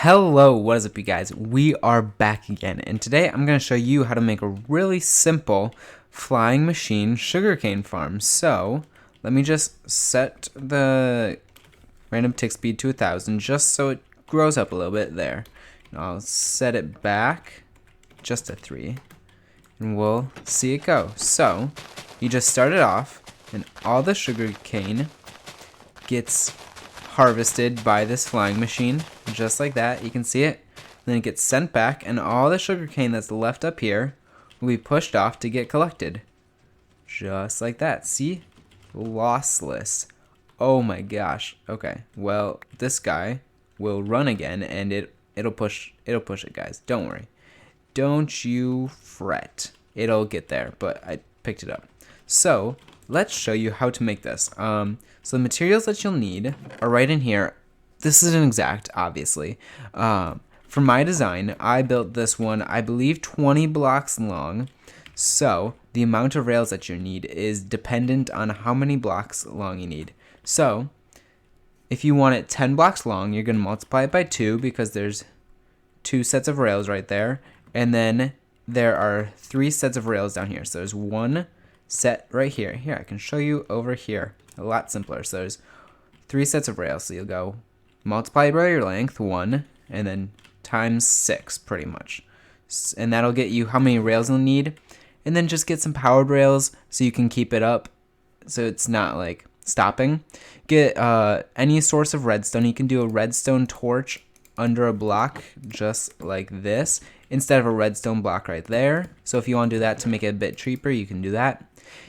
Hello, what is up you guys? We are back again, and today I'm going to show you how to make a really simple flying machine sugarcane farm. So, let me just set the random tick speed to 1,000 just so it grows up a little bit there. And I'll set it back just to 3, and we'll see it go. So, you just start it off, and all the sugarcane gets harvested by this flying machine, just like that. You can see it. Then it gets sent back, and all the sugarcane that's left up here will be pushed off to get collected. Just like that. See? Lossless. Oh my gosh. Okay. Well, this guy will run again, and it'll push it, guys. Don't worry. Don't you fret. It'll get there, but I picked it up. So let's show you how to make this. So the materials that you'll need are right in here. This isn't exact, obviously. For my design, I built this one, I believe 20 blocks long. So the amount of rails that you need is dependent on how many blocks long you need. So if you want it 10 blocks long, you're going to multiply it by 2 because there's 2 sets of rails right there. And then there are 3 sets of rails down here. So there's 1 set right here. Here, I can show you over here. A lot simpler. So there's 3 sets of rails. So you'll go multiply by your length, 1, and then times 6 pretty much. And that'll get you how many rails you'll need. And then just get some powered rails so you can keep it up so it's not like stopping. Get any source of redstone. You can do a redstone torch under a block just like this instead of a redstone block right there. So if you want to do that to make it a bit cheaper, you can do that.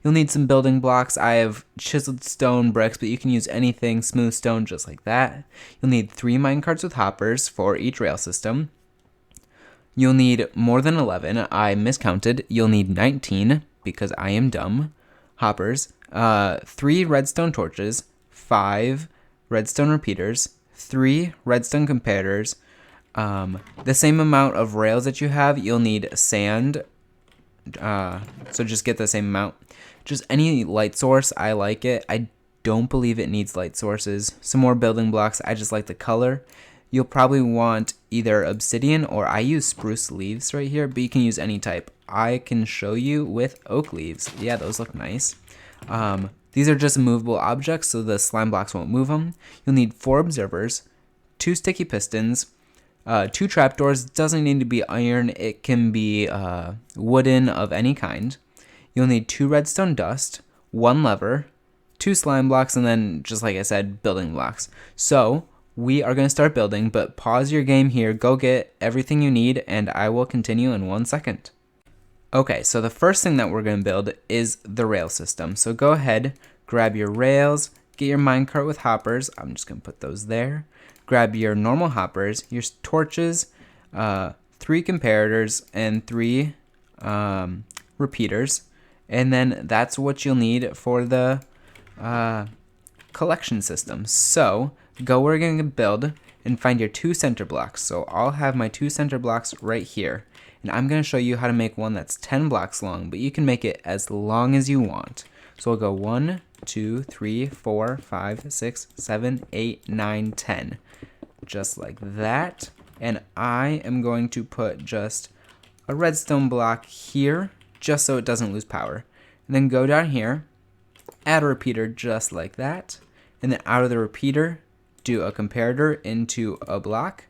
You'll need some building blocks. I have chiseled stone bricks, but you can use anything, smooth stone, just like that. You'll need 3 minecarts with hoppers for each rail system. You'll need more than 11. I miscounted. You'll need 19, because I am dumb. Hoppers. 3 redstone torches. 5 redstone repeaters. 3 redstone comparators. The same amount of rails that you have, you'll need sand. So just get the same amount. Just any light source, I like it. I don't believe it needs light sources. Some more building blocks, I just like the color. You'll probably want either obsidian or I use spruce leaves right here, but you can use any type. I can show you with oak leaves. Yeah, those look nice. These are just movable objects, so the slime blocks won't move them. You'll need 4 observers, 2 sticky pistons, 2 trapdoors. Doesn't need to be iron. It can be wooden of any kind. You'll need 2 redstone dust, 1 lever, 2 slime blocks, and then, just like I said, building blocks. So we are going to start building, but pause your game here, go get everything you need, and I will continue in 1 second. Okay, so the first thing that we're going to build is the rail system. So go ahead, grab your rails, get your minecart with hoppers. I'm just going to put those there. Grab your normal hoppers, your torches, 3 comparators, and 3 repeaters. And then that's what you'll need for the collection system. So go where you're going to build and find your 2 center blocks. So I'll have my 2 center blocks right here. And I'm going to show you how to make one that's 10 blocks long, but you can make it as long as you want. So we'll go 1, 2, 3, 4, 5, 6, 7, 8, 9, 10. Just like that. And I am going to put just a redstone block here, just so it doesn't lose power. And then go down here, add a repeater just like that. And then out of the repeater, do a comparator into a block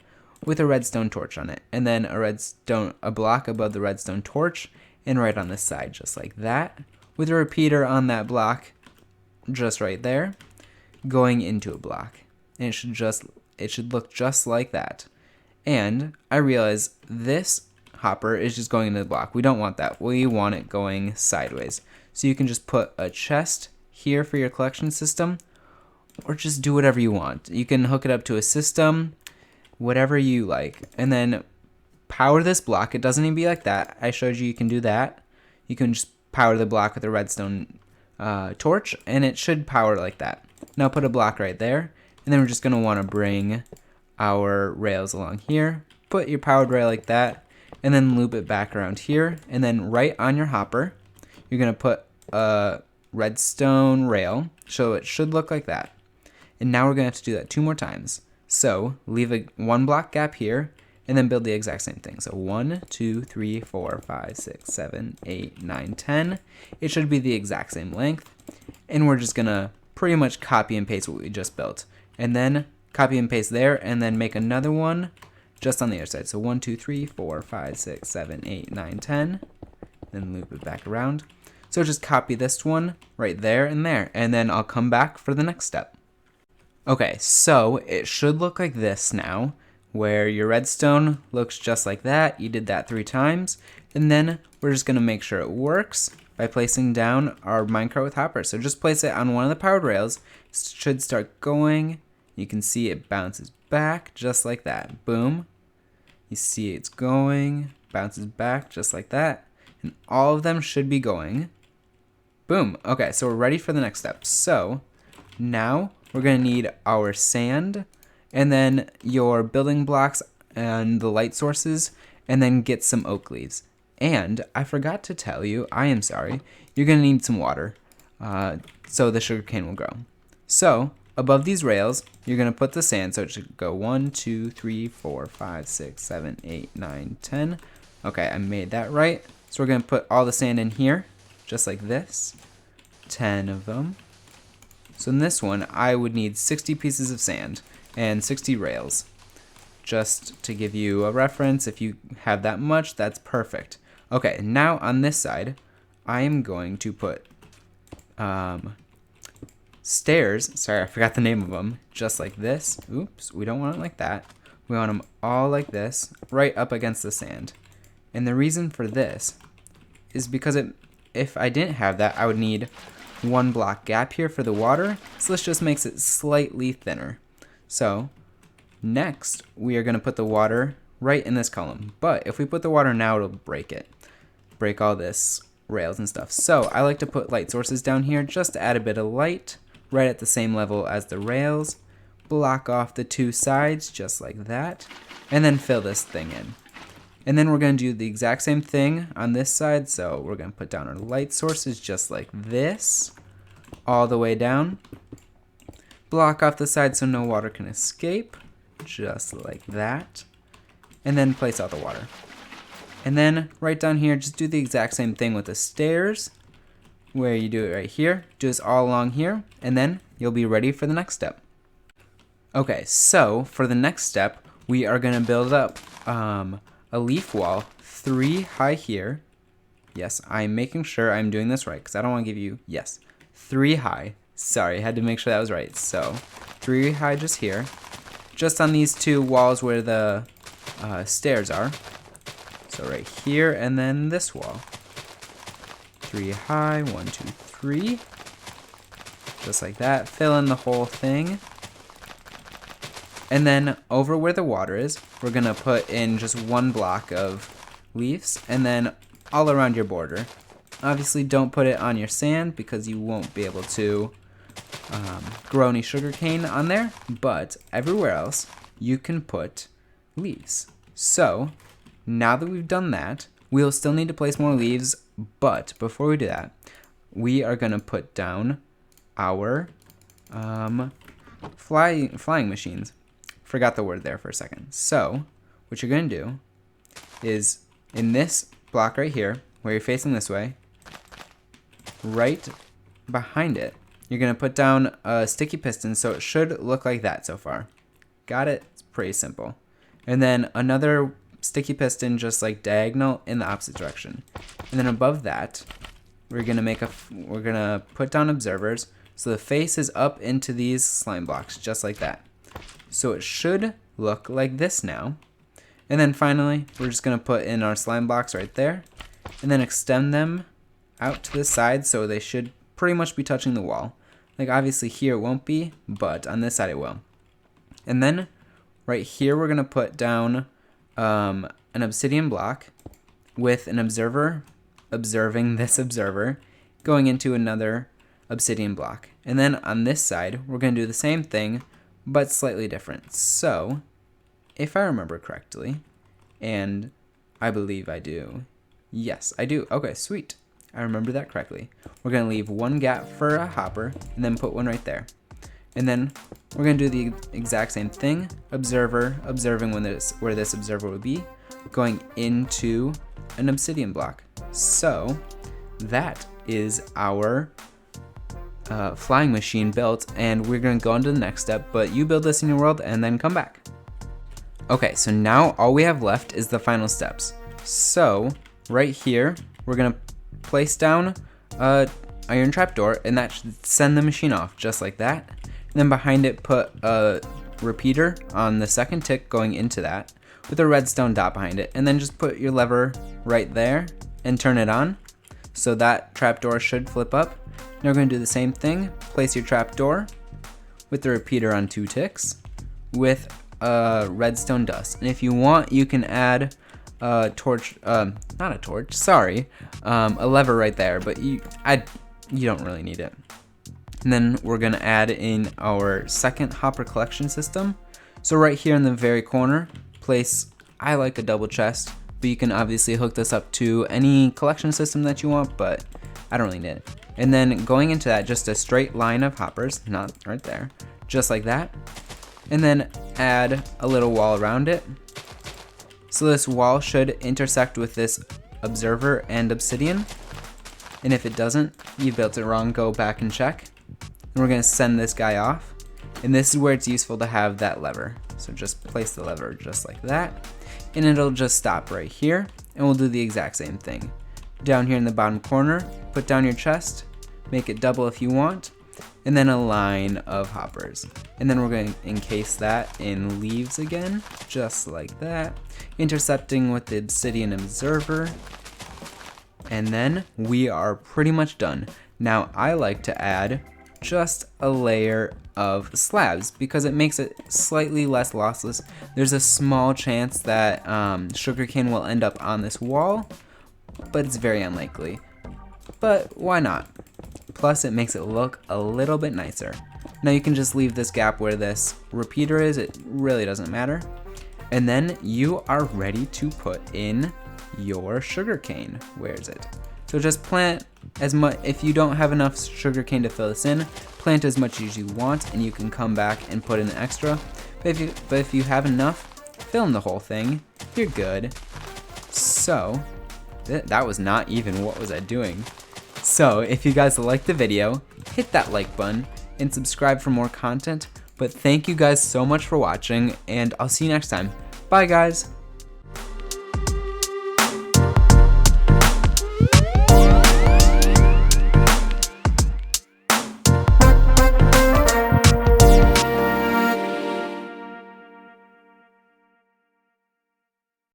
with a redstone torch on it. And then a block above the redstone torch and right on this side, just like that. With a repeater on that block, just right there, going into a block. And it should look just like that. And I realize this hopper is just going into the block. We don't want that. We want it going sideways. So you can just put a chest here for your collection system, or just do whatever you want. You can hook it up to a system, whatever you like. And then power this block. It doesn't need to be like that. I showed you can do that. You can just power the block with a redstone torch, and it should power like that. Now put a block right there, and then we're just going to want to bring our rails along here. Put your powered rail like that, and then loop it back around here. And then right on your hopper, you're going to put a redstone rail, so it should look like that. And now we're going to have to do that 2 more times. So leave a 1 block gap here, and then build the exact same thing. So 1, 2, 3, 4, 5, 6, 7, 8, 9, 10. It should be the exact same length. And we're just gonna pretty much copy and paste what we just built. And then copy and paste there, and then make another one just on the other side. So 1, 2, 3, 4, 5, 6, 7, 8, 9, 10. Then loop it back around. So just copy this one right there, and then I'll come back for the next step. Okay, so it should look like this now, where your redstone looks just like that. You did that 3 times, and then we're just gonna make sure it works by placing down our minecart with hopper. So just place it on one of the powered rails. It should start going. You can see it bounces back just like that. Boom. You see it's going, bounces back just like that, and all of them should be going. Boom. Okay, so we're ready for the next step. So now we're going to need our sand, and then your building blocks and the light sources, and then get some oak leaves. And I forgot to tell you, I am sorry, you're going to need some water so the sugarcane will grow. So above these rails, you're going to put the sand, so it should go 1, 2, 3, 4, 5, 6, 7, 8, 9, 10. Okay, I made that right. So we're going to put all the sand in here, just like this. 10 of them. So in this one, I would need 60 pieces of sand and 60 rails. Just to give you a reference, if you have that much, that's perfect. Okay, now on this side, I am going to put stairs. Sorry, I forgot the name of them. Just like this. Oops, we don't want it like that. We want them all like this, right up against the sand. And the reason for this is because if I didn't have that, I would need 1 block gap here for the water. So this just makes it slightly thinner. So next, we are going to put the water right in this column. But if we put the water now, it'll break it. Break all this rails and stuff. So I like to put light sources down here just to add a bit of light right at the same level as the rails. Block off the 2 sides just like that. And then fill this thing in. And then we're going to do the exact same thing on this side. So we're going to put down our light sources just like this, all the way down. Block off the side so no water can escape, just like that. And then place out the water. And then right down here, just do the exact same thing with the stairs, where you do it right here. Do this all along here, and then you'll be ready for the next step. Okay, so for the next step, we are going to build up a leaf wall 3 high here. Yes, I'm making sure I'm doing this right because I don't want to give you, yes, 3 high. Sorry, I had to make sure that was right. So 3 high just here, just on these 2 walls where the stairs are. So right here and then this wall. 3 high, 1, 2, 3. Just like that. Fill in the whole thing. And then over where the water is, we're going to put in just 1 block of leaves, and then all around your border. Obviously don't put it on your sand because you won't be able to grow any sugarcane on there, but everywhere else you can put leaves. So now that we've done that, we'll still need to place more leaves, but before we do that, we are going to put down our flying machines. Forgot the word there for a second. So what you're going to do is in this block right here, where you're facing this way, right behind it, you're going to put down a sticky piston, so it should look like that so far. Got it? It's pretty simple. And then another sticky piston just like diagonal in the opposite direction. And then above that, we're going to put down observers, so the face is up into these slime blocks just like that. So it should look like this now. And then finally, we're just going to put in our slime blocks right there, and then extend them out to the side so they should pretty much be touching the wall. Like obviously here it won't be, but on this side it will. And then right here we're going to put down an obsidian block with an observer observing this observer going into another obsidian block. And then on this side we're going to do the same thing, but slightly different. So if I remember correctly, and I believe I do, yes I do, okay sweet, I remember that correctly. We're going to leave 1 gap for a hopper and then put 1 right there. And then we're going to do the exact same thing. Observer, observing where this observer would be, going into an obsidian block. So that is our flying machine built, and we're going to go on to the next step, but you build this in your world and then come back. Okay, so now all we have left is the final steps. So right here, we're going to place down a iron trapdoor, and that should send the machine off just like that. And then behind it, put a repeater on the second tick going into that with a redstone dot behind it, and then just put your lever right there and turn it on. So that trapdoor should flip up. Now we're going to do the same thing. Place your trapdoor with the repeater on 2 ticks with redstone dust. And if you want, you can add a torch, not a torch, sorry, a lever right there, but you don't really need it. And then we're gonna add in our second hopper collection system. So right here in the very corner, place, I like a double chest, but you can obviously hook this up to any collection system that you want, but I don't really need it. And then going into that, just a straight line of hoppers, not right there, just like that. And then add a little wall around it. So this wall should intersect with this observer and obsidian. And if it doesn't, you built it wrong, go back and check. And we're gonna send this guy off. And this is where it's useful to have that lever. So just place the lever just like that. And it'll just stop right here. And we'll do the exact same thing. Down here in the bottom corner, put down your chest, make it double if you want, and then a line of hoppers. And then we're going to encase that in leaves again, just like that, intercepting with the obsidian observer. And then we are pretty much done. Now I like to add just a layer of slabs because it makes it slightly less lossless. There's a small chance that sugarcane will end up on this wall, but it's very unlikely. But why not? Plus it makes it look a little bit nicer. Now you can just leave this gap where this repeater is, it really doesn't matter. And then you are ready to put in your sugarcane. Where is it? So just plant as much, if you don't have enough sugarcane to fill this in, plant as much as you want and you can come back and put in the extra. But if you have enough, fill in the whole thing, you're good. So that was not even what was I doing. So if you guys liked the video, hit that like button and subscribe for more content. But thank you guys so much for watching, and I'll see you next time. Bye guys!